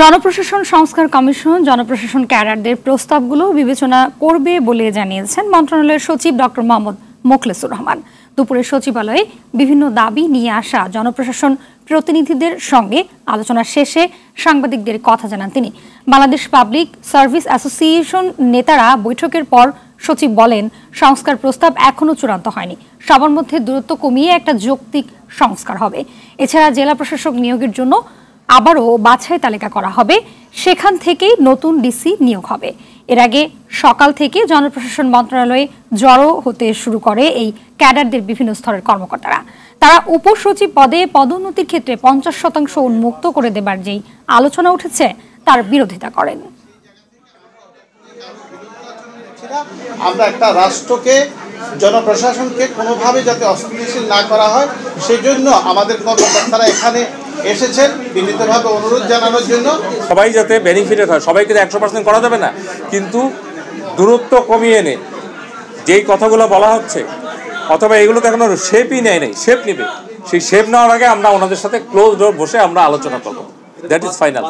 জনপ্রশাসন সংস্কার কমিশন জনপ্রশাসন ক্যাডারদের প্রস্তাবগুলো বিবেচনা করবে বলে জানিয়েছেন মন্ত্রণালয়ের সচিব ডক্টর মোহাম্মদ মোখলেসুর রহমান। দুপুরে সচিবালয়ে বিভিন্ন দাবি নিয়ে আসা জনপ্রশাসন প্রতিনিধিদের সঙ্গে আলোচনা শেষে সাংবাদিকদের কথা জানান তিনি। বাংলাদেশ পাবলিক সার্ভিস অ্যাসোসিয়েশন নেতারা বৈঠকের পর সচিব বলেন, সংস্কার প্রস্তাব এখনো চূড়ান্ত হয়নি, সবার মধ্যে দূরত্ব কমিয়ে একটা যৌক্তিক সংস্কার হবে। এছাড়া জেলা প্রশাসক নিয়োগের জন্য আবারও বাছাই তালিকা করা হবে, সেখান থেকেই নতুন ডিসি নিয়োগ হবে। এর আগে সকাল থেকে জনপ্রশাসন মন্ত্রণালয়ে জড়ো হতে শুরু করে এই ক্যাডারদের বিভিন্ন স্তরের কর্মকর্তারা। তারা উপসচিব পদে পদোন্নতির ক্ষেত্রে 50% উন্মুক্ত করে দেবার যেই আলোচনা উঠেছে তার বিরোধিতা করেন। আমরা একটা রাষ্ট্রকে জনপ্রশাসনকে কোনোভাবে যাতে অস্থিতিশীল না করা হয় সেজন্য আমাদের কর্মকর্তারা এখানে এসেছেন বিনীতভাবে অনুরোধ জানানোর জন্য। সবাই যাতে বেনিফিটেড হয়, সবাইকে 100% করা যাবে না, কিন্তু দূরত্ব কমিয়ে এনে যেই কথাগুলো বলা হচ্ছে অথবা এগুলো তো এখনো শেপই নেয় নাই, শেপ নেবে, সেই শেপ নেওয়ার আগে আমরা ওনাদের সাথে ক্লোজ ডোর বসে আমরা আলোচনা করবো। That is final.